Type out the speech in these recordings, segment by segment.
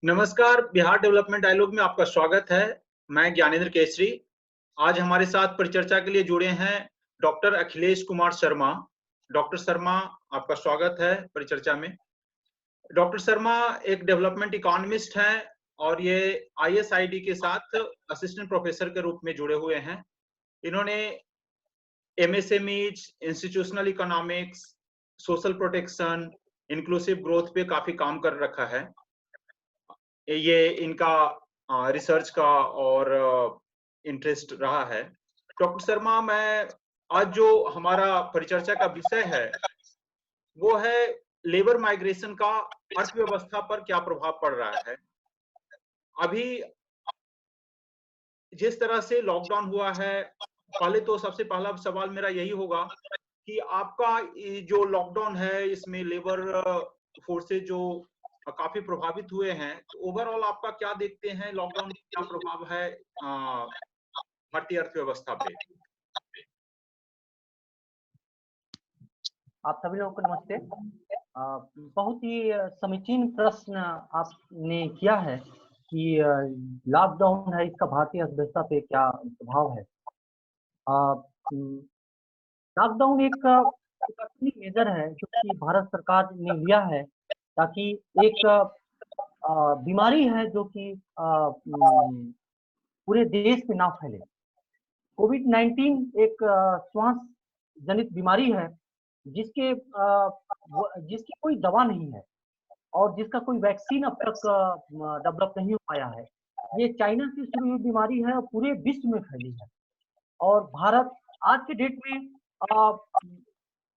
नमस्कार, Bihar development dialogue में आपका स्वागत है। मैं ज्ञानेंद्र केसरी। आज हमारे साथ परिचर्चा के लिए जुड़े हैं डॉक्टर अखिलेश कुमार शर्मा। डॉक्टर शर्मा, आपका स्वागत है परिचर्चा में। डॉक्टर शर्मा एक डेवलपमेंट इकोनॉमिस्ट हैं और ये आईएसआईडी के साथ असिस्टेंट प्रोफेसर के रूप में जुड़े हुए हैं। इन्होंने MSMEs, institutional economics, social protection, inclusive growth पे काफ़ी काम कर रखा है। ये इनका रिसर्च का और इंटरेस्ट रहा है। डॉक्टर शर्मा, मैं आज जो हमारा परिचर्चा का विषय है, वो है लेबर माइग्रेशन का अर्थव्यवस्था पर क्या प्रभाव पड़ रहा है। अभी जिस तरह से लॉकडाउन हुआ है, पहले तो सबसे पहला सवाल मेरा यही होगा कि आपका ये जो लॉकडाउन है, इसमें लेबर फोर्सेस जो काफ़ी प्रभावित हुए हैं, तो ओवरऑल आपका क्या देखते हैं लॉकडाउन का क्या प्रभाव है भारतीय अर्थव्यवस्था पे? आप सभी लोगों को नमस्ते। बहुत ही समीचीन प्रश्न आपने किया है कि लॉकडाउन है, इसका भारतीय अर्थव्यवस्था पे क्या प्रभाव है। लॉकडाउन एक असली मेजर है जो कि भारत सरकार ने लिया है ताकि एक बीमारी है जो कि पूरे देश में ना फैले। कोविड-19 एक श्वास जनित बीमारी है जिसकी कोई दवा नहीं है और जिसका कोई वैक्सीन अब तक डेवलप नहीं हो पाया है। ये चाइना से शुरू हुई बीमारी है और पूरे विश्व में फैली है और भारत आज के डेट में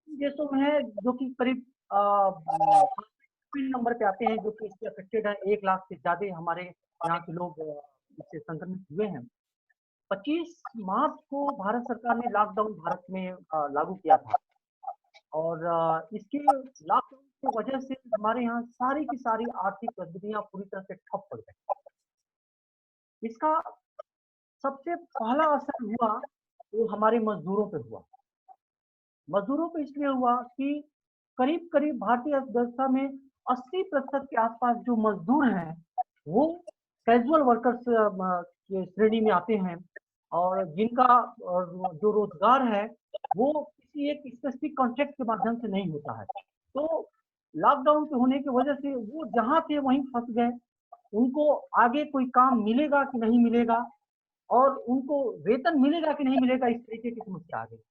देशों में है जो कि करीब नंबर पे आते हैं जो कि इससे अफेक्टेड है। 1 लाख से ज़्यादा हमारे यहाँ के लोग इससे संक्रमित हुए हैं। 25 मार्च को भारत सरकार ने लॉकडाउन भारत में लागू किया था और इसके लॉकडाउन की वजह से हमारे यहाँ सारी की सारी आर्थिक गतिविधियां पूरी तरह से ठप पड़ गई। इसका सबसे पहला असर हुआ वो हमारे मजदूरों पे हुआ। मजदूरों पे इसलिए हुआ कि करीब-करीब भारतीय अर्थव्यवस्था में 80% के आसपास जो मजदूर हैं, वो कैजुअल वर्कर्स के श्रेणी में आते हैं और जिनका जो रोजगार है, वो किसी एक स्पेसिफिक कॉन्ट्रैक्ट के माध्यम से नहीं होता है। तो लॉकडाउन के होने की वजह से वो जहाँ थे वहीं फँस गए। उनको आगे कोई काम मिलेगा कि नहीं मिलेगा और उनको वेतन मिलेगा कि नहीं मिलेगा, इस तरीके की समस्या आ गई।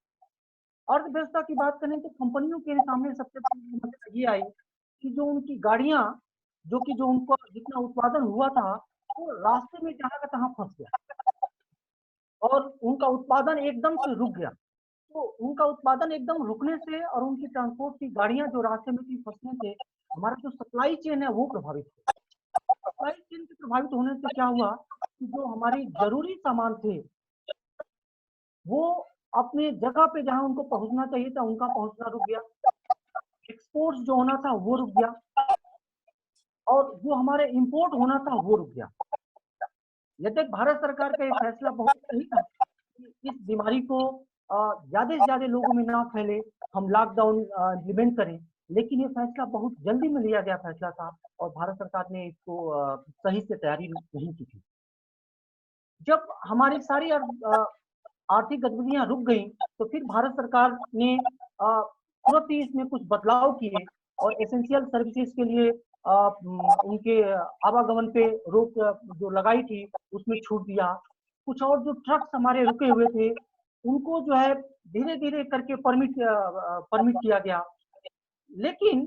अर्थव्यवस्था की बात करें तो कंपनियों के सामने सबसे बड़ी समस्या ये आई कि जो उनकी गाड़ियाँ जो उनको जितना उत्पादन हुआ था, वो रास्ते में जहाँ का तहाँ फँस गया और उनका उत्पादन एकदम से रुक गया। तो उनका उत्पादन एकदम रुकने से और उनकी ट्रांसपोर्ट की गाड़ियाँ जो रास्ते में थी फँसने से हमारा जो सप्लाई चेन है वो प्रभावित हुई। सप्लाई चेन के प्रभावित होने से क्या हुआ कि जो हमारी ज़रूरी सामान थे, वो अपने जगह पे जहाँ उनको पहुँचना चाहिए था, उनका पहुँचना रुक गया। एक्सपोर्ट्स जो होना था वो रुक गया और जो हमारे इम्पोर्ट होना था वो रुक गया। यद्यपि भारत सरकार का ये फैसला बहुत सही था कि इस बीमारी को ज़्यादा से ज़्यादा लोगों में ना फैले, हम लॉकडाउन इम्प्लीमेंट करें, लेकिन ये फैसला बहुत जल्दी में लिया गया फैसला था और भारत सरकार ने इसको सही से तैयारी नहीं की थी। जब हमारी सारी आर्थिक गतिविधियां रुक गईं, तो फिर भारत सरकार ने तुरंत ही इसमें कुछ बदलाव किए और एसेंशियल सर्विसेज के लिए उनके आवागमन पे रोक जो लगाई थी, उसमें छूट दिया। कुछ और जो ट्रक्स हमारे रुके हुए थे, उनको जो है धीरे-धीरे करके परमिट किया गया। लेकिन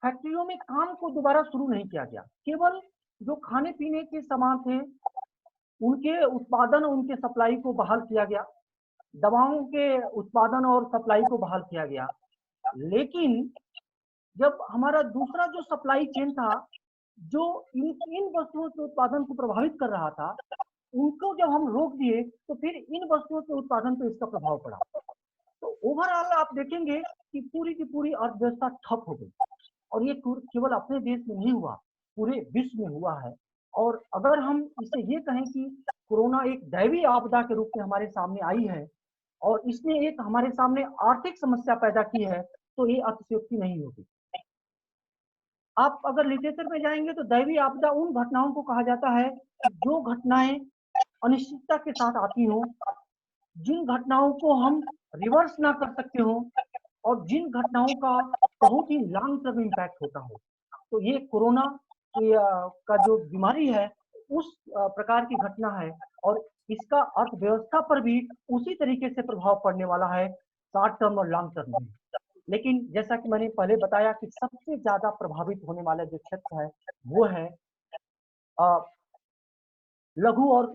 फैक्ट्रियों में काम को दोबारा शुरू नहीं किया गया। केवल जो खाने-पीने के सामान थे, उनके उत्पादन, उनके सप्लाई को बहाल किया गया। दवाओं के उत्पादन और सप्लाई को बहाल किया गया। लेकिन जब हमारा दूसरा जो सप्लाई चेन था, जो इन इन वस्तुओं के उत्पादन को प्रभावित कर रहा था, उनको जब हम रोक दिए, तो फिर इन वस्तुओं के उत्पादन पे इसका प्रभाव पड़ा। तो ओवरऑल आप देखेंगे कि पूरी की पूरी अर्थव्यवस्था ठप हो गई और ये केवल अपने देश में नहीं हुआ, पूरे विश्व में हुआ है। और अगर हम इसे ये कहें कि कोरोना एक दैवीय आपदा के रूप में हमारे सामने आई है और इसने एक हमारे सामने आर्थिक समस्या पैदा की है, तो ये अतिशयोक्ति नहीं होगी। आप अगर लिटरेचर में जाएंगे तो दैवीय आपदा उन घटनाओं को कहा जाता है जो घटनाएं अनिश्चितता के साथ आती हों, जिन घटनाओं को हम रिवर्स ना कर सकते हो और जिन घटनाओं का बहुत ही लॉन्ग टर्म इम्पैक्ट होता हो। तो ये कोरोना का जो बीमारी है उस प्रकार की घटना है और इसका अर्थव्यवस्था पर भी उसी तरीके से प्रभाव पड़ने वाला है, शॉर्ट टर्म और लॉन्ग टर्म में। लेकिन जैसा कि मैंने पहले बताया कि सबसे ज्यादा प्रभावित होने वाला जो क्षेत्र है वो है लघु और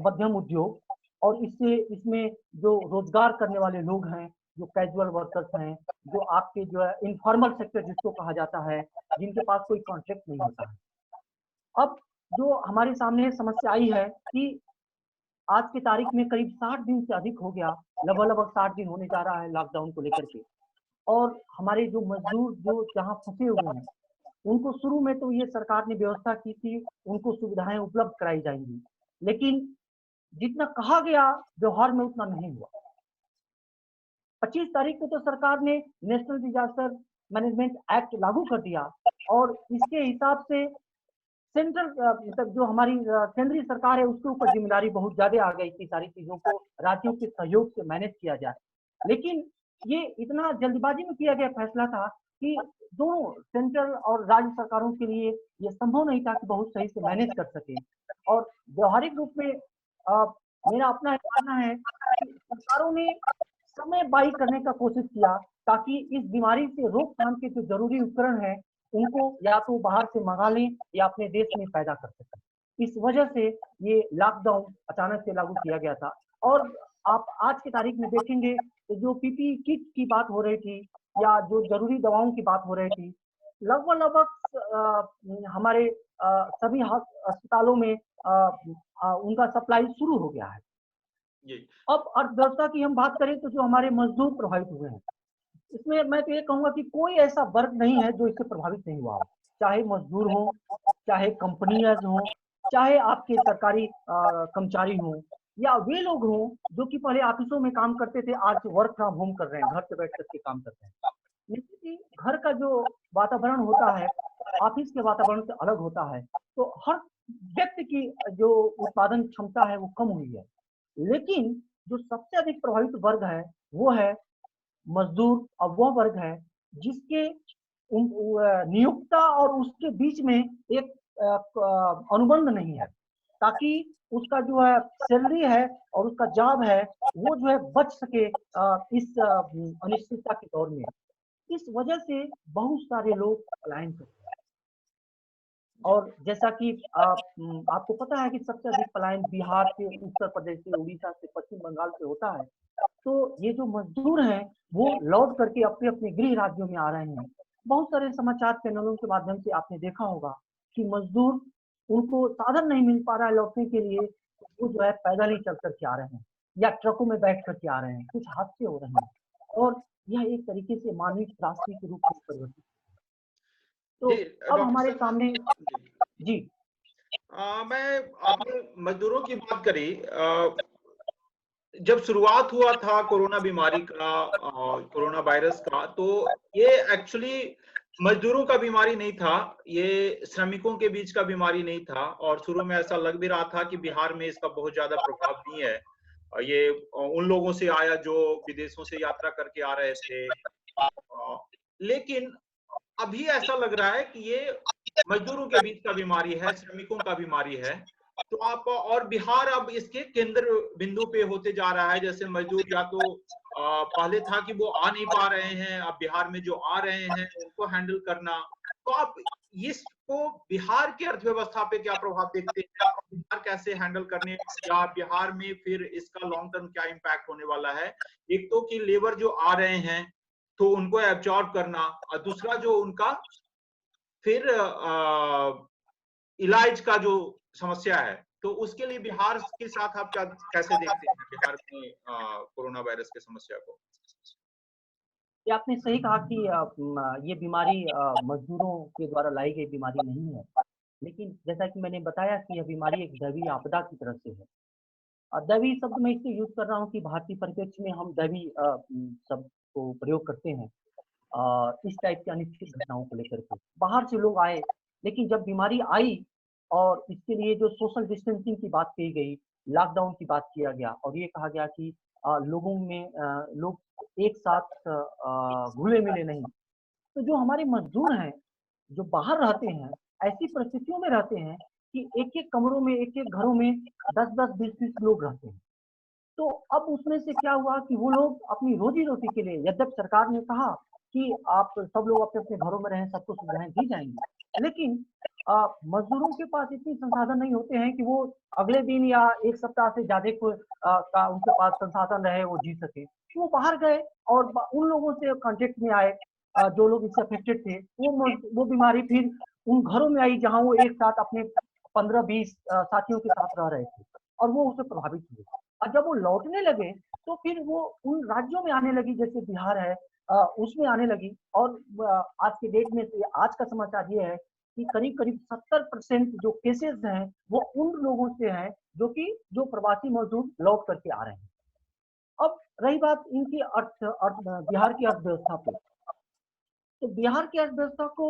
मध्यम उद्योग, और इसमें जो रोजगार करने वाले लोग हैं, जो कैजुअल वर्कर्स हैं, जो आपके जो है इनफॉर्मल सेक्टर जिसको कहा जाता है, जिनके पास कोई कॉन्ट्रैक्ट नहीं होता है। अब जो हमारे सामने समस्या आई है कि आज की तारीख में करीब 60 दिन से अधिक हो गया, लगभग 60 दिन होने जा रहा है लॉकडाउन को लेकर के। और हमारे जो मजदूर जो जहाँ फंसे हुए हैं, उनको शुरू में तो ये सरकार ने व्यवस्था की थी, उनको सुविधाएं उपलब्ध कराई जाएंगी, लेकिन जितना कहा गया व्यवहार में उतना नहीं हुआ। 25 तारीख को तो सरकार ने नेशनल डिजास्टर मैनेजमेंट एक्ट लागू कर दिया और इसके हिसाब से सेंट्रल मतलब जो हमारी केंद्रीय सरकार है उसके ऊपर जिम्मेदारी बहुत ज्यादा आ गई थी, सारी चीजों को राज्यों के सहयोग से मैनेज किया जाए। लेकिन ये इतना जल्दबाजी में किया गया फैसला था कि दोनों सेंट्रल और राज्य सरकारों के लिए ये संभव नहीं था कि बहुत सही से मैनेज कर सके। और व्यवहारिक रूप में मेरा अपना मानना है कि सरकारों ने समय बाई करने का कोशिश किया ताकि इस बीमारी से रोकथाम के जो जरूरी उपकरण है उनको या तो बाहर से मंगा लें या अपने देश में पैदा कर सकें। इस वजह से ये लॉकडाउन अचानक से लागू किया गया था। और आप आज की तारीख में देखेंगे तो जो पीपीई किट की बात हो रही थी या जो जरूरी दवाओं की बात हो रही थी, लगभग लगभग हमारे सभी अस्पतालों में उनका सप्लाई शुरू हो गया है। अब अर्थव्यवस्था की हम बात करें तो जो हमारे मजदूर प्रभावित हुए हैं, इसमें मैं तो ये कहूंगा कि कोई ऐसा वर्ग नहीं है जो इससे प्रभावित नहीं हुआ हो, चाहे मजदूर हो, चाहे कंपनियां हो, चाहे आपके सरकारी कर्मचारी हो, या वे लोग हों जो कि पहले ऑफिसों में काम करते थे, आज वर्क फ्रॉम होम कर रहे हैं, घर से बैठ करके काम करते हैं। निश्चित घर का जो वातावरण होता है ऑफिस के वातावरण से अलग होता है, तो हर व्यक्ति की जो उत्पादन क्षमता है वो कम हुई है। लेकिन जो सबसे अधिक प्रभावित वर्ग है वो है मजदूर। अब वह वर्ग है जिसके नियोक्ता और उसके बीच में एक अनुबंध नहीं है, ताकि उसका जो है सैलरी है और उसका जॉब है वो जो है बच सके इस अनिश्चितता के दौर में। इस वजह से बहुत सारे लोग पलायन करते हैं। और जैसा कि आपको पता है कि सबसे अधिक पलायन बिहार से, उत्तर प्रदेश से, उड़ीसा से, पश्चिम बंगाल से होता है। तो ये जो मजदूर हैं वो लौट करके अपने अपने गृह राज्यों में आ रहे हैं। बहुत सारे समाचार चैनलों के माध्यम से आपने देखा होगा कि मजदूर, उनको साधन नहीं मिल पा रहा है लौटने के लिए, वो जो है पैदल ही चल करके आ रहे हैं या ट्रकों में बैठ करके आ रहे हैं। कुछ हादसे हो रहे हैं और यह एक तरीके से मानवीय त्रासदी के रूप में परिवर्तित। तो अब हमारे सामने जी मैं आपने मजदूरों की बात करी। जब शुरुआत हुआ था कोरोना बीमारी का, कोरोना वायरस का, तो ये एक्चुअली मजदूरों का बीमारी नहीं था, ये श्रमिकों के बीच का बीमारी नहीं था। और शुरू में ऐसा लग भी रहा था कि बिहार में इसका बहुत ज्यादा प्रभाव नहीं है, ये उन लोगों से आया जो विदेशों से यात्रा करके आ रहे थे। लेकिन अभी ऐसा लग रहा है कि ये मजदूरों के बीच का बीमारी है, श्रमिकों का बीमारी है। तो आप, और बिहार अब इसके केंद्र बिंदु पे होते जा रहा है। जैसे मजदूर या तो पहले था कि वो आ नहीं पा रहे हैं, अब बिहार में जो आ रहे हैं उनको हैंडल करना। तो आप इसको बिहार की अर्थव्यवस्था पे क्या प्रभाव देखते हैं? बिहार कैसे हैंडल करने, या बिहार में फिर इसका लॉन्ग टर्म क्या इम्पैक्ट होने वाला है? एक तो कि लेबर जो आ रहे हैं तो उनको एब्जॉर्ब करना, और दूसरा जो उनका फिर इलाज का जो समस्या है, तो उसके लिए बिहार के साथ आप क्या कैसे देखते हैं बिहार में कोरोना वायरस की समस्या को? ये आपने सही कहा कि ये बीमारी मजदूरों के द्वारा लाई गई बीमारी नहीं है, लेकिन जैसा कि मैंने बताया कि यह बीमारी एक दैवीय आपदा की तरफ से है। दैवीय शब्द मैं इसलिए यूज कर रहा हूँ कि भारतीय परिप्रेक्ष्य में हम दैवीय शब्द को प्रयोग करते हैं। इस टाइप की अनिश्चित घटनाओं को लेकर के। बाहर से लोग आए, लेकिन जब बीमारी आई और इसके लिए जो सोशल डिस्टेंसिंग की बात की गई, लॉकडाउन की बात किया गया और ये कहा गया कि लोगों में लोग एक साथ घुले-मिले नहीं। तो जो हमारे मज़दूर हैं, जो बाहर रहते हैं, ऐसी परिस्थितियों में रहते हैं कि एक-एक कमरों में, एक-एक घरों में 10-10, 20-20 लोग रहते हैं। तो अब उसमें से क्या हुआ कि वो लोग अपनी रोज़ी-रोटी के लिए, यद्यप सरकार ने कहा कि आप सब लोग अपने-अपने घरों में रहें, सबको सुविधाएँ दी जाएँगी। लेकिन मज़दूरों के पास इतनी संसाधन नहीं होते हैं कि वो अगले दिन या 1 सप्ताह से ज़्यादा का उनके पास संसाधन रहे, वो जी सकें। तो वो बाहर गए और उन लोगों से कॉन्टैक्ट में आए जो लोग इससे अफ़ेक्टेड थे। वो बीमारी फिर उन घरों में आई जहाँ वो एक साथ अपने 15-20 साथियों के साथ रह रहे थे और वो उससे प्रभावित हुए। और जब वो लौटने लगे, तो फिर वो उन राज्यों में आने लगी जैसे बिहार है उसमें आने लगी और आज के डेट में आज का समाचार ये है कि करीब-करीब 70% जो केसेज़ हैं, वो उन लोगों से हैं जो प्रवासी मज़दूर लौट करके आ रहे हैं। अब रही बात इनकी बिहार की अर्थव्यवस्था पे, तो बिहार की अर्थव्यवस्था को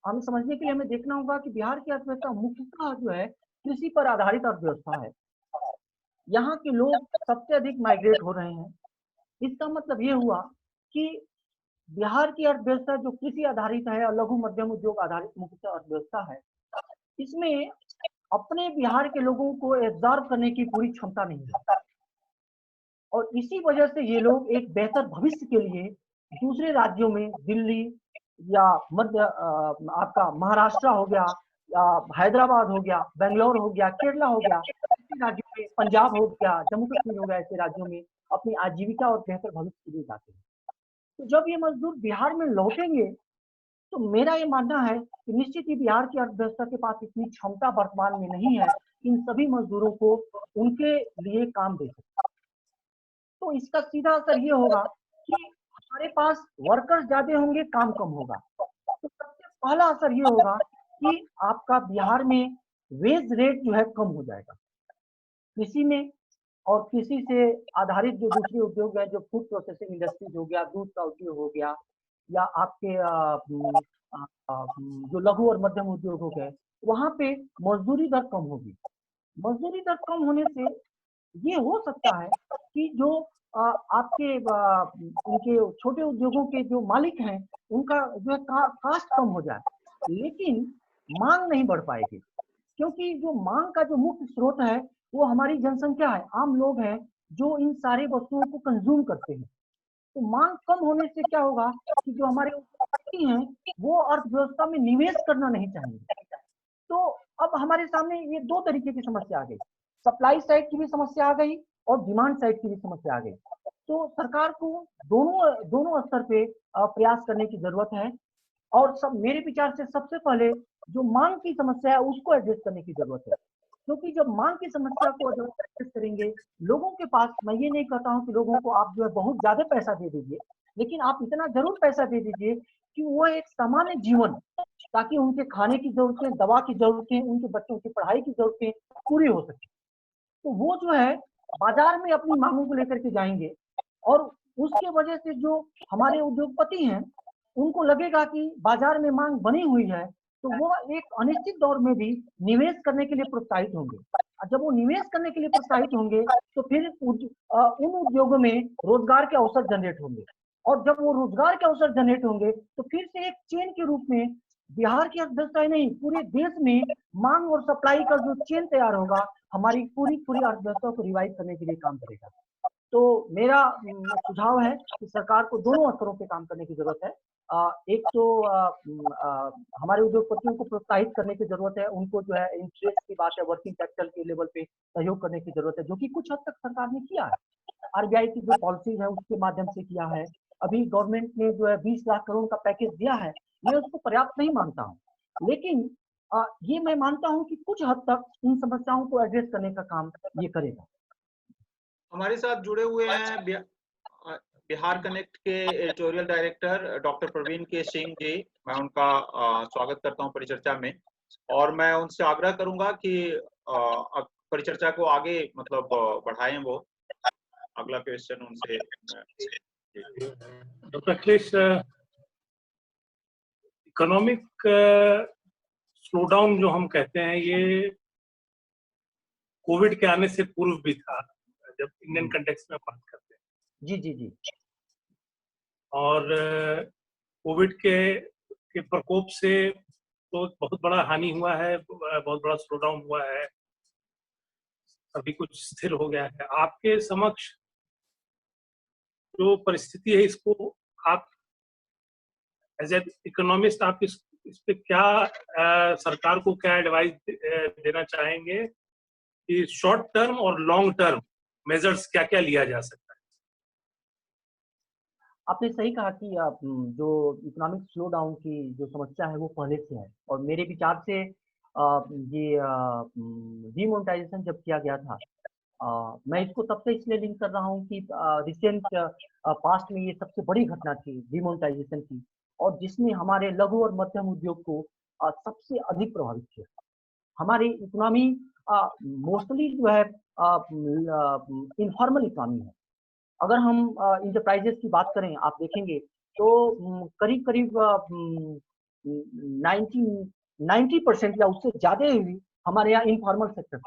हमें समझने के लिए हमें देखना होगा कि बिहार की अर्थव्यवस्था मुख्यतः जो है, कृषि पर आधारित अर्थव्यवस्था है। यहाँ के लोग सबसे अधिक माइग्रेट हो रहे हैं। इसका मतलब ये हुआ कि बिहार की अर्थव्यवस्था जो कृषि आधारित है और लघु मध्यम उद्योग आधारित मुख्यतः अर्थव्यवस्था है, इसमें अपने बिहार के लोगों को एब्ज़ॉर्ब करने की पूरी क्षमता नहीं है। और इसी वजह से ये लोग एक बेहतर भविष्य के लिए दूसरे राज्यों में दिल्ली या आपका महाराष्ट्र हो गया या हैदराबाद हो गया, बैंगलोर हो गया, केरला हो गया, ऐसे राज्यों में पंजाब हो गया, जम्मू कश्मीर हो गया, ऐसे राज्यों में अपनी आजीविका और बेहतर भविष्य के लिए जाते हैं। तो जब ये मज़दूर बिहार में लौटेंगे, तो मेरा ये मानना है कि निश्चित ही बिहार की अर्थव्यवस्था के पास इतनी क्षमता वर्तमान में नहीं है, कि इन सभी मज़दूरों को उनके लिए काम दे सके। तो इसका सीधा असर ये होगा कि हमारे पास वर्कर्स ज़्यादा होंगे, काम कम होगा। तो सबसे पहला असर ये होगा कि आपका बिहार में वेज रेट जो है कम हो जाएगा। कृषि में और कृषि से आधारित जो दूसरे उद्योग हैं, जो फूड प्रोसेसिंग इंडस्ट्रीज़ हो गया, दूध का उद्योग हो गया या आपके जो लघु और मध्यम उद्योग हो गए, वहाँ पे मज़दूरी दर कम होगी। मज़दूरी दर कम होने से ये हो सकता है कि जो आपके उनके छोटे उद्योगों के जो मालिक हैं, उनका जो है कास्ट कम हो जाए, लेकिन माँग नहीं बढ़ पाएगी। क्योंकि जो माँग का जो मुख्य स्रोत है, वो हमारी जनसंख्या है, आम लोग हैं, जो इन सारी वस्तुओं को कंज़्यूम करते हैं। तो माँग कम होने से क्या होगा कि जो हमारे उद्योगपति हैं, वो अर्थव्यवस्था में निवेश करना नहीं चाहेंगे। तो अब हमारे सामने ये 2 तरीके की समस्या आ गई। सप्लाई साइड की भी समस्या आ गई और डिमांड साइड की भी समस्या आ गई। तो सरकार को दोनों दोनों स्तर पे प्रयास करने की ज़रूरत है और सब मेरे विचार से सबसे पहले जो माँग की समस्या है उसको एड्रेस करने की ज़रूरत है। क्योंकि जब माँग की समस्या को जब एड्रेस करेंगे, लोगों के पास मैं ये नहीं कहता हूँ कि लोगों को आप जो है बहुत ज़्यादा पैसा दे दीजिए, लेकिन आप इतना ज़रूर पैसा दे दीजिए कि वो एक सामान्य जीवन ताकि उनके खाने की ज़रूरतें, दवा की ज़रूरतें, उनके बच्चों की पढ़ाई की ज़रूरतें पूरी हो सकें। तो वो जो है बाज़ार में अपनी माँगों को लेकर के जाएँगे और उसके वजह से जो हमारे उद्योगपति हैं, उनको लगेगा कि बाज़ार में माँग बनी हुई है, तो वो एक अनिश्चित दौर में भी निवेश करने के लिए प्रोत्साहित होंगे। और जब वो निवेश करने के लिए प्रोत्साहित होंगे, तो फिर उन उद्योगों में रोज़गार के अवसर जनरेट होंगे और जब वो रोज़गार के अवसर जनरेट होंगे, तो फिर से एक चेन के रूप में बिहार की अर्थव्यवस्था ही नहीं, पूरे देश में माँग और सप्लाई का जो चेन तैयार होगा, हमारी पूरी अर्थव्यवस्था को रिवाइव करने के लिए काम करेगा। तो मेरा सुझाव है कि सरकार को दोनों स्तरों पे काम करने की ज़रूरत है। एक तो हमारे उद्योगपतियों को प्रोत्साहित करने की ज़रूरत है, उनको जो है इंटरेस्ट की बात है वर्किंग कैपिटल के लेवल पे सहयोग करने की ज़रूरत है, जो कि कुछ हद तक सरकार ने किया है। आरबीआई की जो पॉलिसीज़ है उसके माध्यम से किया है। अभी गवर्नमेंट ने जो है 20 लाख करोड़ का पैकेज दिया है, मैं उसको पर्याप्त नहीं मानता हूँ। लेकिन ये मैं मानता हूँ कि कुछ हद तक इन समस्याओं को एड्रेस करने का काम ये करेगा। हमारे साथ जुड़े हुए हैं बिहार कनेक्ट के एडिटोरियल डायरेक्टर डॉक्टर प्रवीण के सिंह जी। मैं उनका स्वागत करता हूं परिचर्चा में और मैं उनसे आग्रह करूंगा कि परिचर्चा को आगे मतलब बढ़ाएं वो। अगला क्वेश्चन उनसे Dr. Akhilesh, इकोनॉमिक स्लोडाउन जो हम कहते हैं, ये कोविड के आने से पूर्व भी था, जब इंडियन कंटेक्स्ट में बात करते हैं। जी जी जी। और कोविड के प्रकोप से तो बहुत बड़ा हानि हुआ है, बहुत बड़ा स्लोडाउन हुआ है, अभी कुछ स्थिर हो गया है। आपके समक्ष जो परिस्थिति है, इसको आप एज ए इकोनॉमिस्ट आप इस पे क्या सरकार को क्या एडवाइस देना चाहेंगे कि शॉर्ट टर्म और लॉन्ग टर्म मेजर्स क्या क्या लिया जा सकता है? आपने सही कहा कि जो इकोनॉमिक स्लो डाउन की जो समस्या है वो पहले से है, और मेरे विचार से ये डीमोनेटाइजेशन जब किया गया था, मैं इसको तब से इसलिए लिंक कर रहा हूँ कि रिसेंट पास्ट में ये सबसे बड़ी घटना थी डीमोनेटाइजेशन की, और जिसने हमारे लघु और मध्यम उद्योग को सबसे अधिक प्रभावित किया। हमारी इकोनॉमी मोस्टली जो है इनफॉर्मल इकोनॉमी है। अगर हम इंटरप्राइजेस की बात करें, आप देखेंगे तो करीब करीब 90% या उससे ज्यादा ही हमारे यहाँ इनफॉर्मल सेक्टर है।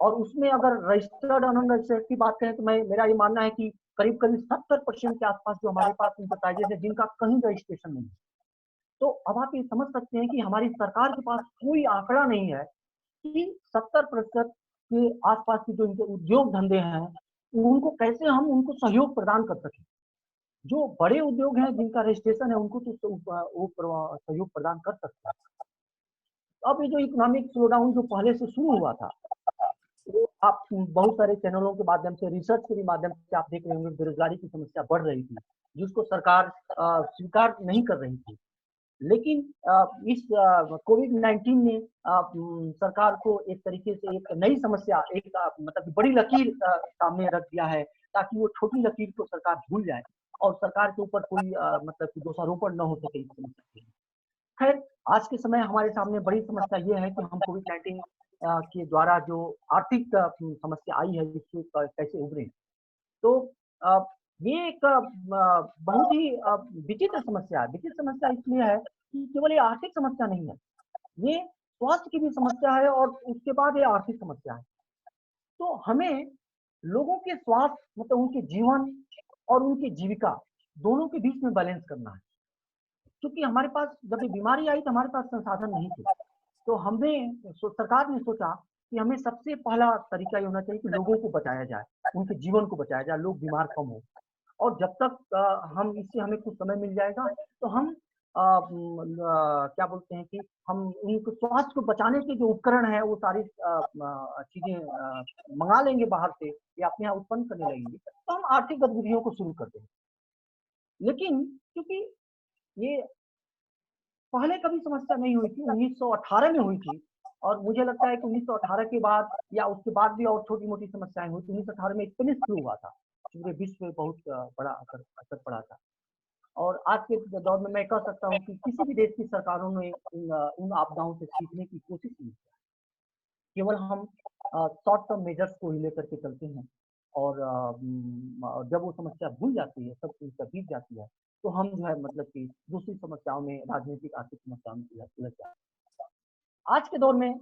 और उसमें अगर रजिस्टर्ड अनरजिस्टर्ड की बात करें तो मेरा ये मानना है कि करीब करीब 70% के आसपास जो हमारे पास इंटरप्राइजेस है जिनका कहीं रजिस्ट्रेशन नहीं है। तो अब आप ये समझ सकते हैं कि हमारी सरकार के पास कोई आंकड़ा नहीं है कि 70% के आसपास की जो उद्योग धंधे हैं उनको कैसे हम उनको सहयोग प्रदान कर सकें। जो बड़े उद्योग हैं जिनका रजिस्ट्रेशन है उनको तो वो सहयोग प्रदान कर सकते हैं। अब ये जो इकोनॉमिक स्लोडाउन जो पहले से शुरू हुआ था, वो आप बहुत सारे चैनलों के माध्यम से, रिसर्च के भी माध्यम से आप देख रहे होंगे, बेरोजगारी की समस्या बढ़ रही थी जिसको सरकार स्वीकार नहीं कर रही थी। लेकिन इस कोविड-19 ने सरकार को एक तरीके से एक नई समस्या, एक मतलब बड़ी लकीर सामने रख दिया है, ताकि वो छोटी लकीर को सरकार भूल जाए और सरकार के ऊपर कोई मतलब कि दोषारोपण न हो सके इस समस्या के लिए। खैर, आज के समय हमारे सामने बड़ी समस्या ये है कि हम कोविड-19 के द्वारा जो आर्थिक समस्या आई है जिससे कैसे उभरे। तो ये एक बहुत ही विचित्र समस्या है। विचित्र समस्या इसलिए है कि केवल ये आर्थिक समस्या नहीं है, ये स्वास्थ्य की भी समस्या है और उसके बाद ये आर्थिक समस्या है। तो हमें लोगों के स्वास्थ्य, मतलब उनके जीवन और उनकी जीविका दोनों के बीच में बैलेंस करना है। क्योंकि हमारे पास जब ये बीमारी आई तो हमारे पास संसाधन नहीं थे, तो हमने सरकार ने सोचा कि हमें सबसे पहला तरीका ये होना चाहिए कि लोगों को बचाया जाए, उनके जीवन को बचाया जाए, लोग बीमार कम हो। और जब तक हम इससे हमें कुछ समय मिल जाएगा तो हम क्या बोलते हैं कि हम उनको स्वास्थ्य को बचाने के जो उपकरण है वो सारी चीजें मंगा लेंगे बाहर से या अपने यहाँ उत्पन्न करने लगेंगे, तो हम आर्थिक गतिविधियों को शुरू कर देंगे। लेकिन क्योंकि ये पहले कभी समस्या नहीं हुई थी, 1918 में हुई थी, और मुझे लगता है कि 1918 के बाद या उसके बाद भी और छोटी-मोटी समस्याएं हुई थी। 1918 में स्पेनिश फ्लू हुआ था, पूरे विश्व में बहुत बड़ा असर पड़ा था। और आज के दौर में मैं कह सकता हूँ कि किसी भी देश की सरकारों ने उन आपदाओं से सीखने की कोशिश नहीं की। केवल हम शॉर्ट टर्म मेजर्स को ही लेकर के चलते हैं, और जब वो समस्या भूल जाती है, सब समस्या बीत जाती है, तो हम जो है मतलब कि दूसरी समस्याओं में, राजनीतिक आर्थिक समस्याओं में उलझ जाते हैं। आज के दौर में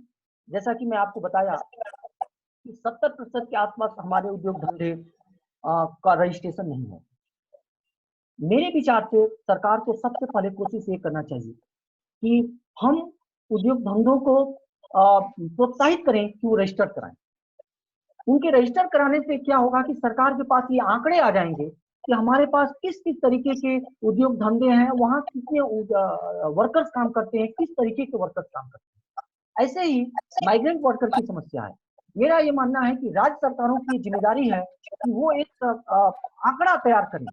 जैसा कि मैं आपको बताया कि 70% के आसपास हमारे उद्योग धंधे का रजिस्ट्रेशन नहीं है। मेरे विचार से सरकार को सबसे पहले कोशिश ये करना चाहिए कि हम उद्योग धंधों को प्रोत्साहित करें कि वो रजिस्टर कराएं। उनके रजिस्टर कराने से क्या होगा कि सरकार के पास ये आंकड़े आ जाएंगे कि हमारे पास किस किस तरीके के उद्योग धंधे हैं, वहाँ कितने वर्कर्स काम करते हैं, किस तरीके के वर्कर्स काम करते हैं। ऐसे ही माइग्रेंट वर्कर की समस्या है। मेरा ये मानना है कि राज्य सरकारों की जिम्मेदारी है कि वो एक आंकड़ा तैयार करें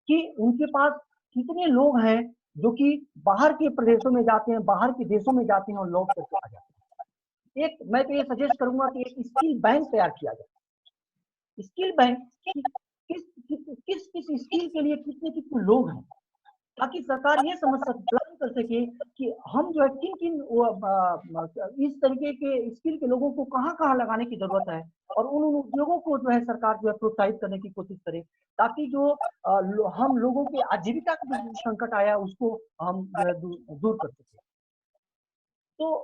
कि उनके पास कितने लोग हैं जो कि बाहर के प्रदेशों में जाते हैं, बाहर के देशों में जाते हैं और लौट करके आ जाते हैं। मैं तो ये सजेस्ट करूंगा कि एक स्किल बैंक तैयार किया जाए। स्किल बैंक किस किस किस किस स्किल के लिए कितने कितने लोग हैं, ताकि सरकार ये समझ सके, प्लान कर सके कि हम जो है किन किन इस तरीके के स्किल के लोगों को कहाँ कहाँ लगाने की जरूरत है, और उन उद्योगों को जो है सरकार जो है प्रोत्साहित करने की कोशिश करे, ताकि जो हम लोगों के आजीविका का जो संकट आया उसको हम जो है दूर कर सके। तो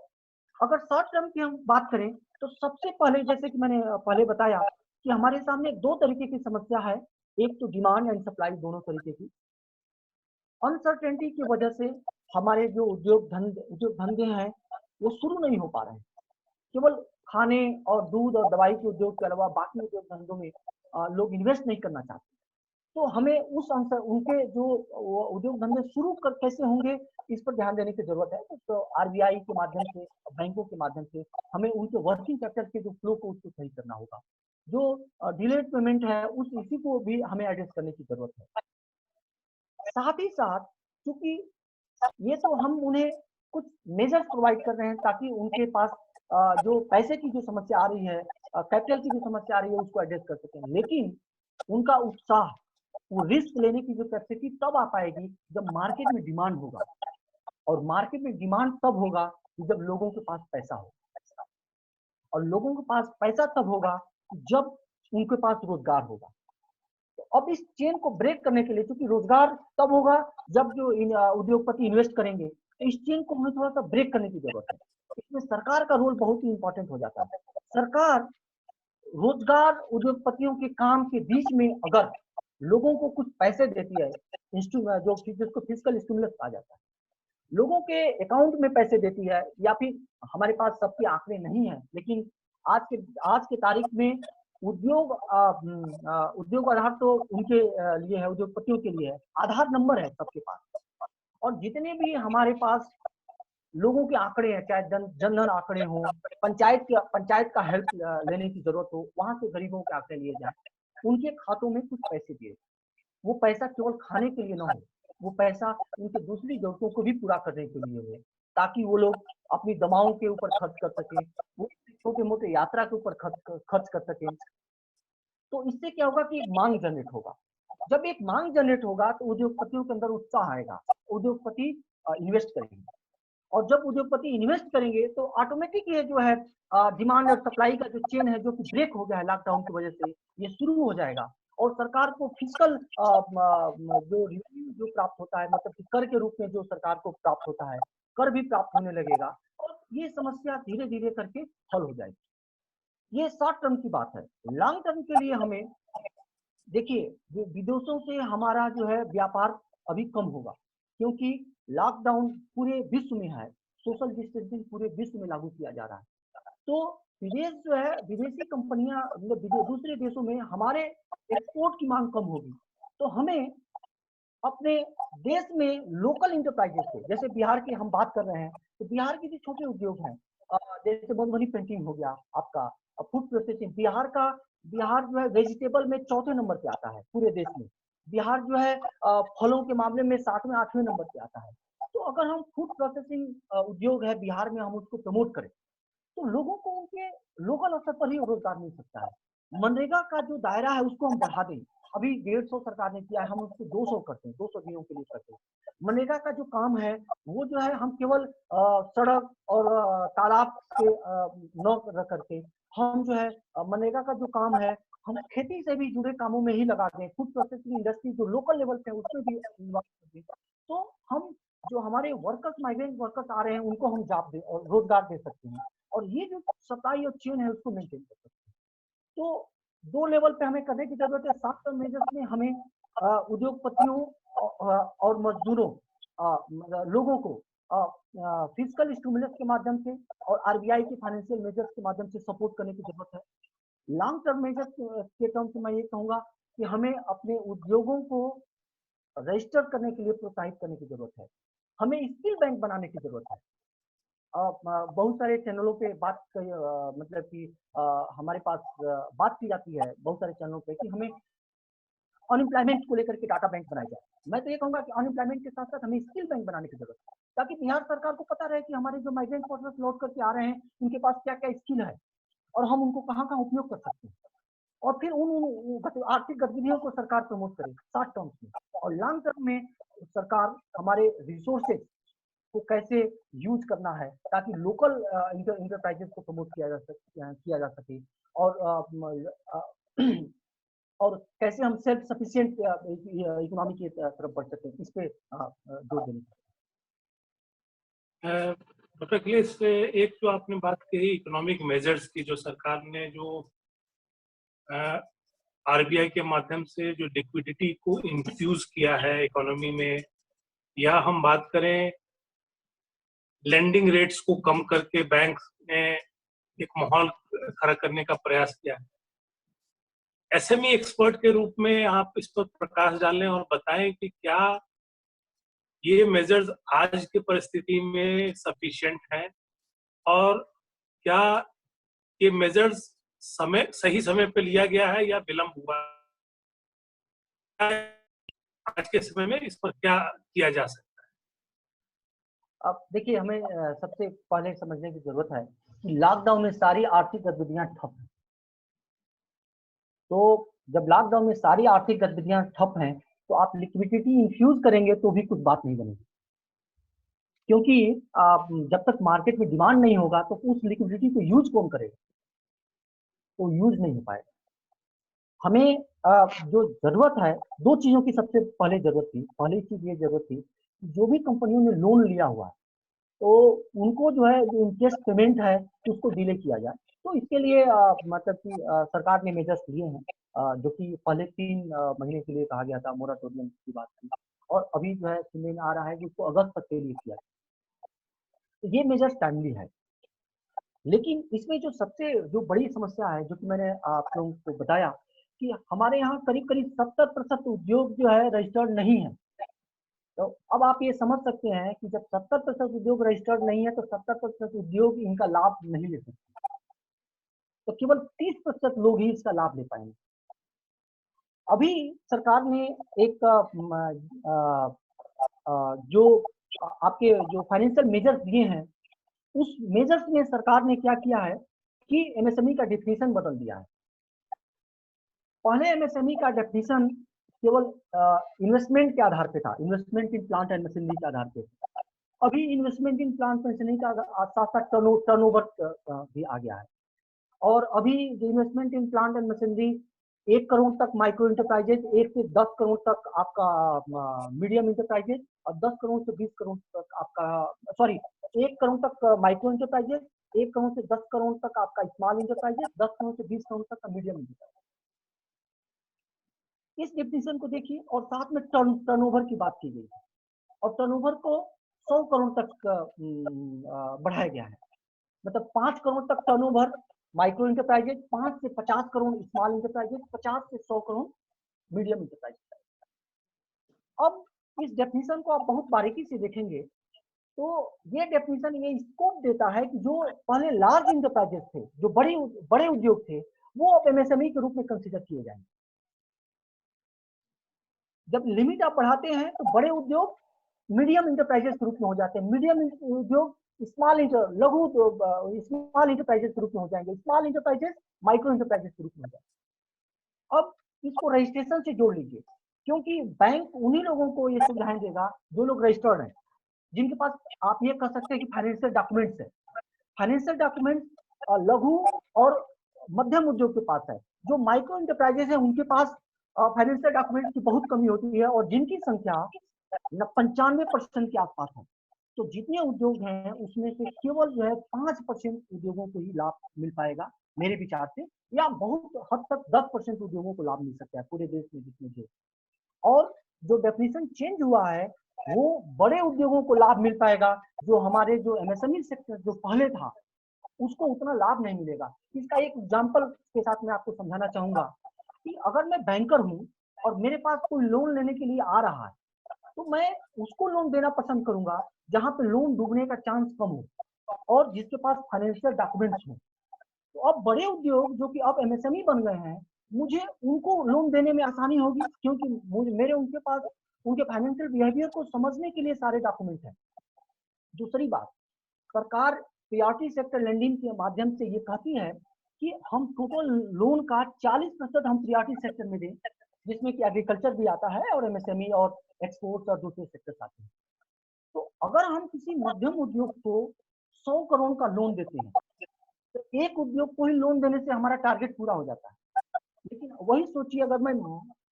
अगर शॉर्ट टर्म की हम बात करें तो सबसे पहले, जैसे कि मैंने पहले बताया कि हमारे सामने दो तरीके की समस्या है, एक तो डिमांड एंड सप्लाई दोनों तरीके की। अनसर्टेनिटी की वजह से हमारे जो उद्योग धंधे हैं वो शुरू नहीं हो पा रहे हैं। केवल खाने और दूध और दवाई के उद्योग के अलावा बाकी उद्योग धंधों में लोग इन्वेस्ट नहीं करना चाहते। तो हमें उस अंसर उनके जो उद्योग धंधे शुरू कर कैसे होंगे इस पर ध्यान देने की जरूरत है। तो आरबीआई के माध्यम से, बैंकों के माध्यम से हमें उनके वर्किंग कैपिटल के जो फ्लो को उसको सही करना होगा। जो डिलेड पेमेंट है उस इसी को भी हमें एड्रेस करने की जरूरत है। साथ ही साथ क्योंकि ये तो हम उन्हें कुछ मेजर्स प्रोवाइड कर रहे हैं ताकि उनके पास जो पैसे की जो समस्या आ रही है, कैपिटल की जो समस्या आ रही है उसको एड्रेस कर सकें, लेकिन उनका उत्साह, वो रिस्क लेने की जो कैपेसिटी तब आ पाएगी जब मार्केट में डिमांड होगा, और मार्केट में डिमांड तब होगा जब लोगों के पास पैसा हो, और लोगों के पास पैसा तब होगा जब उनके पास रोजगार होगा। तो अब इस चेन को ब्रेक करने के लिए, क्योंकि रोजगार तब होगा जब जो उद्योगपति इन्वेस्ट करेंगे, तो इस चेन को हमें थोड़ा सा ब्रेक करने की जरूरत है। इसमें सरकार का रोल बहुत ही इंपॉर्टेंट हो जाता है। सरकार रोजगार उद्योगपतियों के काम के बीच में अगर लोगों को कुछ पैसे देती है, जो जिसको फिस्कल स्टिमुलस कहा जाता है, लोगों के अकाउंट में पैसे देती है, या फिर हमारे पास सबके आंकड़े नहीं है, लेकिन आज के तारीख में उद्योग आधार तो उनके लिए है, उद्योगपतियों के लिए है, आधार नंबर है सबके पास। और जितने भी हमारे पास लोगों के आंकड़े हैं, चाहे जनधन आंकड़े हो, पंचायत का हेल्प लेने की जरूरत हो, वहां से गरीबों के आंकड़े लिए जाए, उनके खातों में कुछ पैसे दिए। वो पैसा केवल खाने के लिए ना हो, वो पैसा उनकी दूसरी जरूरतों को भी पूरा करने के लिए हो, ताकि वो लोग अपनी दवाओं के ऊपर खर्च कर सके, वो छोटे मोटे यात्रा के ऊपर खर्च कर सके। तो इससे क्या होगा कि एक मांग जनरेट होगा। जब एक मांग जनरेट होगा तो उद्योगपतियों के अंदर उत्साह आएगा, उद्योगपति इन्वेस्ट करेंगे, और जब उद्योगपति इन्वेस्ट करेंगे तो ऑटोमेटिक ये जो है डिमांड और सप्लाई का जो चेन है जो कि ब्रेक हो गया है लॉकडाउन की वजह से, ये शुरू हो जाएगा। और सरकार को फिजिकल जो रेवेन्यू जो प्राप्त होता है, मतलब कि कर के रूप में जो सरकार को प्राप्त होता है, कर भी प्राप्त होने लगेगा, और ये समस्या धीरे धीरे करके हल हो जाएगी। ये शॉर्ट टर्म की बात है। लॉन्ग टर्म के लिए हमें देखिए, जो विदेशों से हमारा जो है व्यापार अभी कम होगा, क्योंकि लॉकडाउन पूरे विश्व में है, सोशल डिस्टेंसिंग पूरे विश्व में लागू किया जा रहा है। तो विदेश जो है, विदेशी कंपनियां मतलब दूसरे देशों में हमारे एक्सपोर्ट की मांग कम होगी। तो हमें अपने देश में लोकल इंटरप्राइजेस को, जैसे बिहार की हम बात कर रहे हैं, तो बिहार के जो छोटे उद्योग हैं, जैसे मधुबनी पेंटिंग हो गया आपका, फूड प्रोसेसिंग, बिहार जो है वेजिटेबल में चौथे नंबर पे आता है पूरे देश में। बिहार जो है फलों के मामले में 7वें 8वें नंबर पे आता है। तो अगर हम फूड प्रोसेसिंग उद्योग है बिहार में, हम उसको प्रमोट करें तो लोगों को उनके लोकल स्तर पर ही रोजगार मिल सकता है। मनरेगा का जो दायरा है उसको हम बढ़ा दें। अभी 150 सरकार ने किया है, हम उसको 200 करते हैं, 200 दिनों के लिए करते हैं। मनरेगा का जो काम है वो जो है, हम केवल सड़क और तालाब के न रख करके हम जो है मनरेगा का जो काम है हम खेती से भी जुड़े कामों में ही लगा दें, फूड प्रोसेसिंग इंडस्ट्री जो लोकल लेवल पे है उसमें भी इन्वॉल्व कर दें। तो हम जो हमारे वर्कर्स, माइग्रेंट वर्कर्स आ रहे हैं उनको हम जॉब दे और रोजगार दे सकते हैं, और ये जो सप्लाई और चेन है उसको मेंटेन कर सकते हैं। तो दो लेवल पे हमें करने की जरूरत है। शॉर्ट टर्म मेजर्स में हमें उद्योगपतियों और मजदूरों, लोगों को फिजिकल स्टिमुलस के माध्यम से और आरबीआई के फाइनेंशियल मेजर्स के माध्यम से सपोर्ट करने की जरूरत है। लॉन्ग टर्म मेजर्स के टर्म से मैं ये कहूंगा कि हमें अपने उद्योगों को रजिस्टर करने के लिए प्रोत्साहित करने की जरूरत है। हमें स्किल बैंक बनाने की जरूरत है। बहुत सारे चैनलों पे मतलब कि हमारे पास बात की जाती है बहुत सारे चैनलों पे कि हमें अनएम्प्लॉयमेंट को लेकर के डाटा बैंक बनाया जाए। मैं तो ये कहूंगा कि अनएम्प्लॉयमेंट के साथ साथ हमें स्किल बैंक बनाने की जरूरत है, ताकि बिहार सरकार को पता रहे कि हमारे जो माइग्रेंट वर्कर्स लौट करके आ रहे हैं उनके पास क्या क्या स्किल है और हम उनको कहाँ कहाँ उपयोग कर सकते हैं। और फिर उन आर्थिक गतिविधियों को सरकार प्रमोट करे शॉर्ट टर्म्स में, और लॉन्ग टर्म में सरकार हमारे रिसोर्सेज को कैसे यूज करना है ताकि लोकल इंटरप्राइजेस को प्रमोट किया जा सके, और कैसे हम सेल्फ सफिशिएंट इकोनॉमी की तरफ बढ़ सकते हैं, इस पे जोर देना। डॉक्टर अखिलेश, एक जो आपने बात कही इकोनॉमिक मेजर्स की, जो सरकार ने जो आरबीआई के माध्यम से जो लिक्विडिटी को इंफ्यूज किया है इकोनॉमी में, या हम बात करें लेंडिंग रेट्स को कम करके बैंक ने एक माहौल खड़ा करने का प्रयास किया है, एसएमई एक्सपर्ट के रूप में आप इस पर प्रकाश डालें और बताएं कि क्या ये मेजर्स आज की परिस्थिति में सफिशिएंट हैं, और क्या ये मेजर्स सही समय पे लिया गया है या विलंब हुआ है? आज के समय में इस पर क्या किया जा सकता है? अब देखिए, हमें सबसे पहले समझने की जरूरत है कि लॉकडाउन में सारी आर्थिक गतिविधियां ठप हैं। तो जब लॉकडाउन में सारी आर्थिक गतिविधियां ठप हैं तो आप लिक्विडिटी इंफ्यूज करेंगे तो भी कुछ बात नहीं बनेगी, क्योंकि जब तक मार्केट में डिमांड नहीं होगा तो उस लिक्विडिटी को यूज कौन करेगा, तो यूज नहीं हो पाएगा। हमें जो जरूरत है, दो चीजों की सबसे पहले जरूरत थी। पहली चीज ये जरूरत थी, जो भी कंपनियों ने लोन लिया हुआ है तो उनको जो है जो इंटरेस्ट पेमेंट है उसको डिले किया जाए। तो इसके लिए मतलब कि सरकार ने मेजर्स लिए हैं, जो कि पहले 3 महीने के लिए कहा गया था, मोराटोरियम की बात की, और अभी जो है सुनने में आ रहा है कि उसको अगस्त तक के लिए किया। तो ये मेजर्स टाइमली है, लेकिन इसमें जो सबसे जो बड़ी समस्या है, जो कि मैंने आप लोगों को बताया कि हमारे यहाँ करीब करीब 70% उद्योग जो है रजिस्टर्ड नहीं है। तो अब आप ये समझ सकते हैं कि जब 70% उद्योग रजिस्टर्ड नहीं है तो 70% उद्योग इनका लाभ नहीं ले सकते, तो केवल 30% लोग ही इसका लाभ ले पाएंगे। अभी सरकार ने एक जो आपके जो फाइनेंशियल मेजर्स दिए हैं, उस मेजर्स में सरकार ने क्या किया है कि एमएसएमई का डेफिनेशन बदल दिया है। पहले एमएसएमई का डेफिनेशन केवल इन्वेस्टमेंट के आधार पे था, investment in plant and machinery के आधार पे। अभी इन्वेस्टमेंट इन प्लांट मशीनरी का साथ साथ टर्नओवर भी आ गया है, और अभी जो investment in plant and machinery 1 crore तक माइक्रो इंटरप्राइजेज, 1 से 10 करोड़ तक आपका मीडियम इंटरप्राइजेज, और 10 करोड़ से 20 करोड़ तक आपका 1 करोड़ तक माइक्रो इंटरप्राइजेज, 1 करोड़ से 10 करोड़ तक आपका स्मॉल इंटरप्राइजेज, 10 करोड़ से 20 करोड़ तक का मीडियम इंटरप्राइजेज। इस डेफिनेशन को देखिए, और साथ में टर्नओवर की बात की गई है, और टर्नओवर को 100 करोड़ तक बढ़ाया गया है। मतलब 5 करोड़ तक टर्नओवर माइक्रो इंटरप्राइजेज, 5 से 50 करोड़ स्मॉल इंटरप्राइजेज, 50 से 100 करोड़ मीडियम इंटरप्राइजेज। अब इस डेफिनेशन को आप बहुत बारीकी से देखेंगे तो ये डेफिनेशन ये स्कोप देता है कि जो पहले लार्ज इंटरप्राइजेज थे, जो बड़े उद्योग थे, वो अब एमएसएमई के रूप में कंसिडर किए जाएंगे। जब लिमिट आप बढ़ाते हैं तो बड़े उद्योग मीडियम इंटरप्राइजेस के रूप में हो जाते हैं, मीडियम उद्योग स्मॉल इंटरप्राइजेस के रूप में हो जाएंगे, स्मॉल इंटरप्राइजेस माइक्रो इंटरप्राइजेस के रूप में हो जाएंगे। अब इसको रजिस्ट्रेशन से जोड़ लीजिए, क्योंकि बैंक उन्हीं लोगों को ये सुविधाएं देगा जो लोग रजिस्टर्ड हैं, जिनके पास आप ये कह सकते हैं कि फाइनेंशियल डॉक्यूमेंट्स है। फाइनेंशियल डॉक्यूमेंट्स लघु और मध्यम उद्योग के पास है। जो माइक्रो इंटरप्राइजेस है उनके पास फाइनेंशियल डॉक्यूमेंट्स की बहुत कमी होती है, और जिनकी संख्या 95% के आसपास है। तो जितने उद्योग हैं उसमें से केवल जो है 5% उद्योगों को ही लाभ मिल पाएगा मेरे विचार से, या बहुत हद तक 10% उद्योगों को लाभ मिल सकता है पूरे देश में जितने जो। और जो डेफिनेशन चेंज हुआ है वो बड़े उद्योगों को लाभ मिल पाएगा, जो हमारे जो एमएसएमई सेक्टर जो पहले था उसको उतना लाभ नहीं मिलेगा। इसका एक एग्जांपल के साथ मैं आपको समझाना चाहूंगा कि अगर मैं बैंकर हूं और मेरे पास कोई लोन लेने के लिए आ रहा है, तो मैं उसको लोन देना पसंद करूंगा जहां पे लोन डूबने का चांस कम हो और जिसके पास फाइनेंशियल डॉक्यूमेंट्स हो। तो अब बड़े उद्योग जो कि अब एमएसएमई बन गए हैं, मुझे उनको लोन देने में आसानी होगी, क्योंकि मेरे उनके पास उनके फाइनेंशियल बिहेवियर को समझने के लिए सारे डॉक्यूमेंट हैं। दूसरी बात, सरकार प्रायोरिटी सेक्टर लेंडिंग के माध्यम से ये कहती है कि हम टोटल लोन का 40% हम प्रियोरिटी सेक्टर में दें, जिसमें कि एग्रीकल्चर भी आता है और एमएसएमई और एक्सपोर्ट्स और दूसरे सेक्टर्स आते हैं। तो अगर हम किसी मध्यम उद्योग को 100 करोड़ का लोन देते हैं, तो एक उद्योग को ही लोन देने से हमारा टारगेट पूरा हो जाता है। लेकिन वही सोचिए, अगर मैं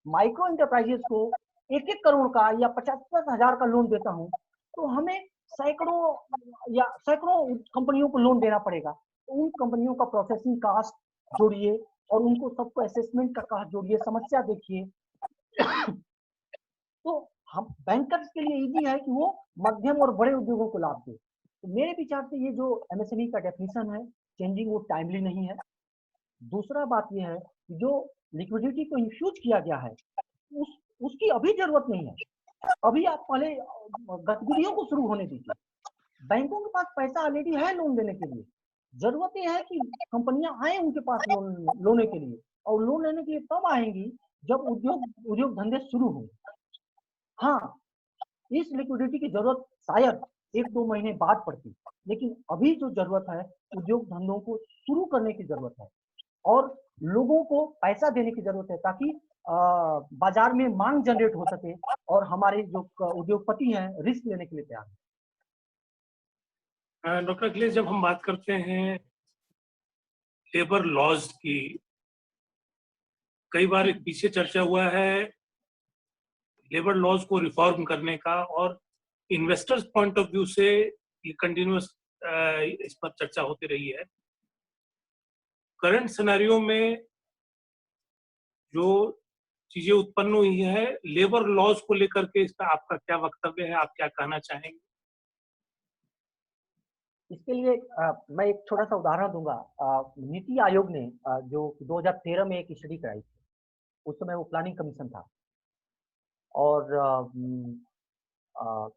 माइक्रो इंटरप्राइजेस को 1-1 करोड़ का या 50-50 हजार का लोन देता हूँ, तो हमें सैकड़ों कंपनियों को लोन देना पड़ेगा। तो उन कंपनियों का प्रोसेसिंग कास्ट जोड़िए और उनको सबको असेसमेंट का कास्ट जोड़िए, समस्या देखिए। तो हम बैंकर्स के लिए इजी है कि वो मध्यम और बड़े उद्योगों को लाभ दे। तो मेरे विचार से ये जो एमएसएमई का डेफिनेशन है चेंजिंग, वो टाइमली नहीं है। दूसरा बात ये है कि जो लिक्विडिटी को इन्फ्यूज किया गया है उसकी अभी जरूरत नहीं है। अभी आप पहले गतिविधियों को शुरू होने दीजिए। बैंकों के पास पैसा ऑलरेडी है लोन देने के लिए। जरूरत यह है कि कंपनियां आए उनके पास लोन लेने के लिए, और लोन लेने के लिए तब आएंगी जब उद्योग धंधे शुरू होंगे। हाँ, इस लिक्विडिटी की जरूरत शायद 1-2 महीने बाद पड़ती, लेकिन अभी जो जरूरत है उद्योग धंधों को शुरू करने की जरूरत है और लोगों को पैसा देने की जरूरत है, ताकि बाजार में मांग जनरेट हो सके और हमारे जो उद्योगपति हैं रिस्क लेने के लिए तैयार हैं। डॉक्टर अखिलेश, जब हम बात करते हैं लेबर लॉज की, कई बार पीछे चर्चा हुआ है लेबर लॉज को रिफॉर्म करने का, और इन्वेस्टर्स पॉइंट ऑफ व्यू से ये कंटिन्यूअस इस पर चर्चा होती रही है। करंट सिनेरियो में जो चीजें उत्पन्न हुई है लेबर लॉज को लेकर के, इसका आपका क्या वक्तव्य है, आप क्या कहना चाहेंगे? इसके लिए मैं एक छोटा सा उदाहरण दूंगा। नीति आयोग ने जो 2013 में एक स्टडी कराई थी, उस समय वो प्लानिंग कमीशन था, और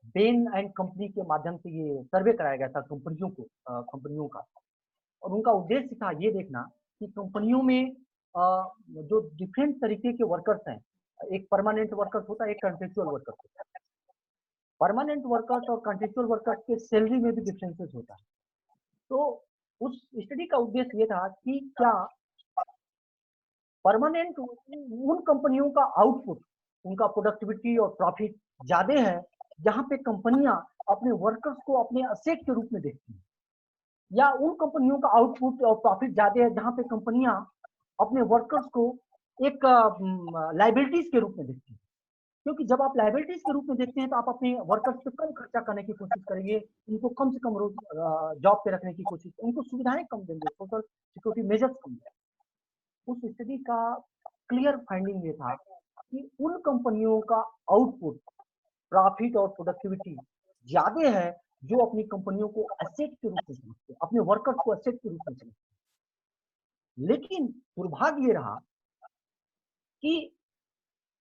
बेन एंड कंपनी के माध्यम से ये सर्वे कराया गया था कंपनियों का। और उनका उद्देश्य था ये देखना कि कंपनियों में जो डिफरेंट तरीके के वर्कर्स हैं, एक परमानेंट वर्कर्स होता है, एक कॉन्ट्रेक्चुअल वर्कर्स होता है। परमानेंट वर्कर्स और कॉन्ट्रेक्चुअल वर्कर्स के सैलरी में भी डिफरेंसेस होता है। तो उस स्टडी का उद्देश्य ये था कि क्या परमानेंट उन कंपनियों का आउटपुट, उनका प्रोडक्टिविटी और प्रॉफिट ज्यादा है जहां पे कंपनियां अपने वर्कर्स को अपने असेट के रूप में देखती हैं, या उन कंपनियों का आउटपुट और प्रॉफिट ज्यादा है जहां पे कंपनियां अपने वर्कर्स को एक लाइबिलिटीज के रूप में देखती हैं। क्योंकि जब आप लाइबिलिटीज के रूप में देखते हैं तो आप अपने वर्कर्स पे कम खर्चा करने की कोशिश करेंगे, उनको कम से कम रोज जॉब पे रखने की कोशिश, उनको सुविधाएं कम देंगे, सोशल सिक्योरिटी मेजर्स कम देंगे। उस स्टडी का क्लियर फाइंडिंग ये था कि उन कंपनियों का आउटपुट, प्रॉफिट और प्रोडक्टिविटी ज्यादा है जो अपनी कंपनियों को एसेट के रूप में समझते हैं, अपने वर्कर्स को एसेट के रूप में समझते हैं। लेकिन दुर्भाग्य ये रहा कि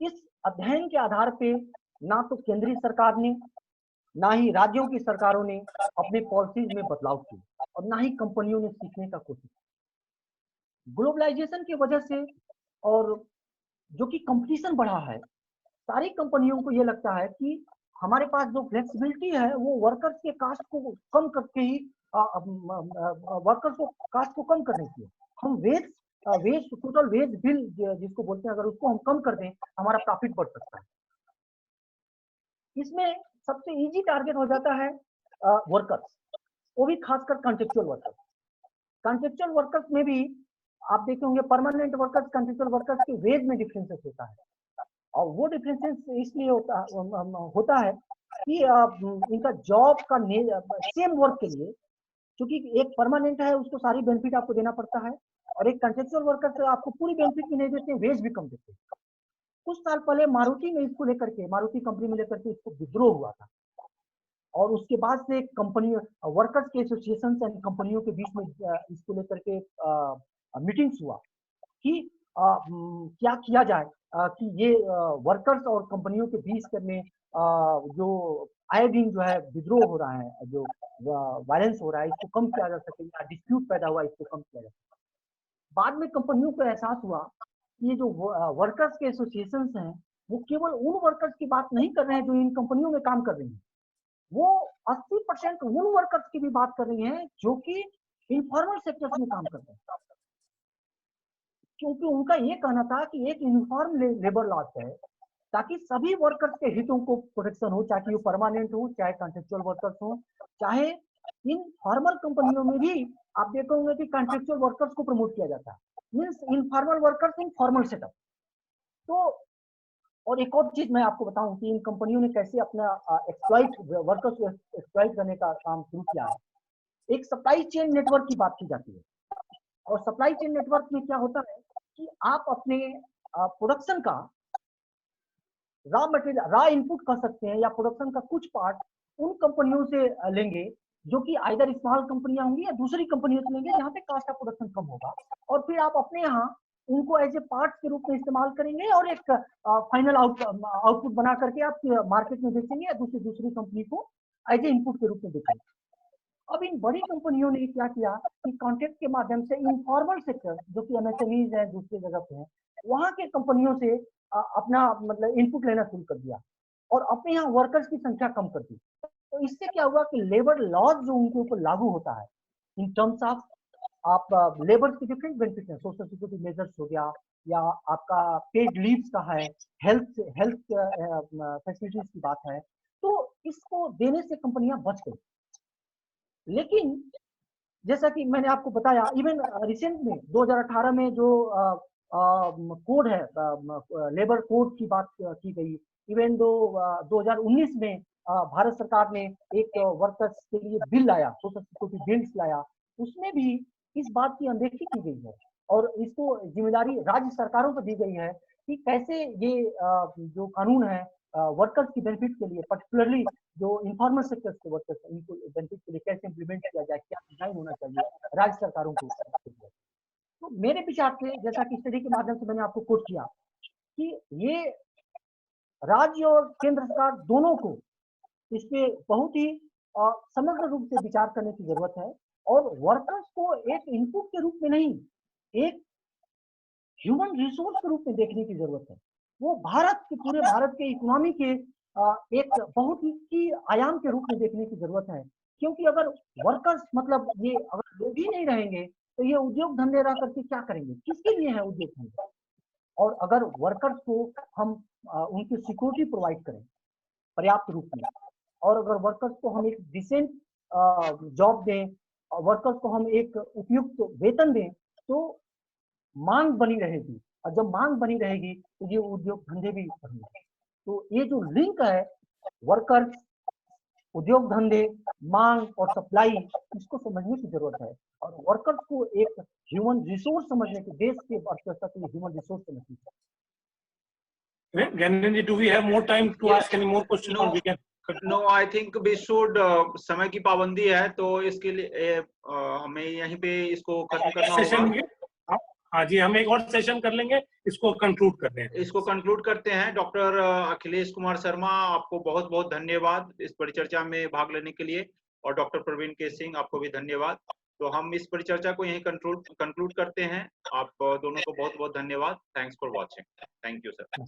इस अध्ययन के आधार पे ना तो केंद्रीय सरकार ने, ना ही राज्यों की सरकारों ने अपने पॉलिसीज में बदलाव किए, और ना ही कंपनियों ने सीखने का कोशिश की। ग्लोबलाइजेशन की वजह से और जो कि कंपटीशन बढ़ा है, सारी कंपनियों को ये लगता है कि हमारे पास जो फ्लेक्सिबिलिटी है वो वर्कर्स के कास्ट को कम करके ही वर्कर्स को कास्ट को कम करने की है। हम वेज टोटल वेज बिल जिसको बोलते हैं, अगर उसको हम कम कर दें हमारा प्रॉफिट बढ़ सकता है। इसमें सबसे इजी टारगेट हो जाता है वर्कर्स, वो भी खासकर कॉन्ट्रेक्चुअल वर्कर्स। कॉन्ट्रेक्चुअल वर्कर्स में भी आप देखे होंगे परमानेंट वर्कर्स कॉन्ट्रेक्चुअल वर्कर्स के वेज में डिफरेंसेस होता है, और वो डिफरेंसेस इसलिए होता है कि इनका जॉब का सेम वर्क के लिए, क्योंकि एक परमानेंट है उसको सारी बेनिफिट आपको देना पड़ता है, और एक कॉन्ट्रेक्चुअल वर्कर से आपको पूरी बेनिफिट भी नहीं देते, वेज भी कम देते। कुछ साल पहले मारुति में इसको लेकर के, मारुति कंपनी में लेकर के इसको विद्रोह हुआ था, और उसके बाद से कंपनी वर्कर्स के एसोसिएशन एंड कंपनियों के बीच में इसको लेकर के मीटिंग्स हुआ कि क्या किया जाए कि ये वर्कर्स और कंपनियों के बीच में जो आए दिन जो है विद्रोह हो रहा है, जो वायलेंस हो रहा है, इसको कम किया जा सके, या डिस्प्यूट पैदा हुआ इसको कम किया जा सके। बाद में कंपनियों को एहसास हुआ कि ये जो वर्कर्स के एसोसिएशंस हैं वो केवल उन वर्कर्स की बात नहीं कर रहे हैं जो इन कंपनियों में काम कर रही हैं, वो 80% उन वर्कर्स की भी बात कर रही हैं जो कि इनफॉर्मल सेक्टर्स में काम करते हैं। क्योंकि उनका ये कहना था कि एक यूनिफॉर्म लेबर लॉ है ताकि सभी वर्कर्स के हितों को प्रोटेक्शन हो, चाहे वो परमानेंट हो चाहे कॉन्ट्रेक्चुअल वर्कर्स हो, चाहे इन फॉर्मल कंपनियों में भी आप देखोगे कि कॉन्ट्रेक्चुअल वर्कर्स को प्रमोट किया जाता है, means informal workers in formal setup. तो और एक और चीज मैं आपको बताऊं कि इन कंपनियों ने कैसे अपना एक्सप्लॉइट वर्कर्स को एक्सप्लॉइट करने का काम शुरू किया है। एक सप्लाई चेन नेटवर्क की बात की जाती है, और सप्लाई चेन नेटवर्क में क्या होता है कि आप अपने प्रोडक्शन का रॉ मटेरियल, रॉ इनपुट कह सकते हैं, या प्रोडक्शन का कुछ पार्ट उन कंपनियों से लेंगे जो कि आइदर स्मॉल कंपनियां होंगी या दूसरी कंपनियों से लेंगे जहां पे कॉस्ट ऑफ प्रोडक्शन कम होगा, और फिर आप अपने यहाँ उनको एज ए पार्ट्स के रूप में इस्तेमाल करेंगे और एक फाइनल आउटपुट बना करके आप मार्केट में बेचेंगे या दूसरी कंपनी को एज ए इनपुट के रूप में बेचेंगे। अब इन बड़ी कंपनियों ने क्या किया कि कॉन्ट्रैक्ट के माध्यम से इनफॉर्मल सेक्टर जो कि एमएसएमईज है, दूसरी जगह पे है, वहां के कंपनियों से अपना मतलब इनपुट लेना शुरू कर दिया और अपने यहाँ वर्कर्स की संख्या कम कर दी। तो इससे क्या हुआ कि लेबर लॉज जो उनके ऊपर लागू होता है इन टर्म्स ऑफ आप लेबर के डिफरेंट बेनिफिट है, सोशल सिक्योरिटी मेजर्स हो गया या आपका पेड लीव्स का है, हेल्थ फैसिलिटीज की बात है, तो इसको देने से कंपनियां बच गई। लेकिन जैसा कि मैंने आपको बताया, इवन रिसेंट में 2018 में जो कोड है, लेबर कोड की बात की गई, इवन 2019 में भारत सरकार ने एक वर्कर्स के लिए बिल लाया, सोशल सिक्योरिटी बिल्स लाया, उसमें भी इस बात की अनदेखी की गई है और इसको जिम्मेदारी राज्य सरकारों पर दी गई है कि कैसे ये जो कानून है वर्कर्स की बेनिफिट के लिए, पर्टिकुलरली जो इनफॉर्मल सेक्टर्स के वर्कर्स हैं इनको बेनिफिट के लिए कैसे इम्प्लीमेंट किया जाए, क्या डिजाइन होना चाहिए राज्य सरकारों को। तो मेरे विचार से, जैसा कि स्टडी के माध्यम से मैंने आपको कोट किया, कि ये राज्य और केंद्र सरकार दोनों को इस पे बहुत ही समग्र रूप से विचार करने की जरूरत है और वर्कर्स को एक इनपुट के रूप में नहीं, एक ह्यूमन रिसोर्स के रूप में देखने की जरूरत है। वो भारत के, पूरे भारत के इकोनॉमी के एक बहुत ही आयाम के रूप में देखने की जरूरत है, क्योंकि अगर वर्कर्स मतलब ये अगर लोग ही नहीं रहेंगे तो ये उद्योग धंधे रह करके क्या करेंगे, किसके लिए है उद्योग धंधे। और अगर वर्कर्स को हम उनकी सिक्योरिटी प्रोवाइड करें पर्याप्त रूप में, और अगर वर्कर्स को हम एक डिसेंट जॉब दें, वर्कर्स को हम एक उपयुक्त वेतन दें, तो मांग बनी रहेगी, और जब मांग बनी रहेगी तो ये उद्योग धंधे भी बढ़ेंगे। तो ये जो लिंक है वर्कर्स, उद्योग धंधे, मांग और सप्लाई, इसको समझने की जरूरत है और वर्कर्स को एक ह्यूमन रिसोर्स समझने की, देश के अर्थव्यवस्था के लिए ह्यूमन रिसोर्स समझने की। Gyanendra, do we have more time to ask any more questions? No, or we can no, I think we should समय की पाबंदी है तो इसके लिए हमें यहीं पे इसको खत्म करना होगा। हाँ जी, हम एक और सेशन कर लेंगे, इसको कंक्लूड करते हैं। इसको कंक्लूड करते हैं। डॉक्टर अखिलेश कुमार शर्मा, आपको बहुत बहुत धन्यवाद इस परिचर्चा में भाग लेने के लिए, और डॉक्टर प्रवीण के सिंह, आपको भी धन्यवाद। तो हम इस परिचर्चा को यहीं कंक्लूड करते हैं। आप दोनों को बहुत बहुत धन्यवाद। Thanks for watching. Thank you sir.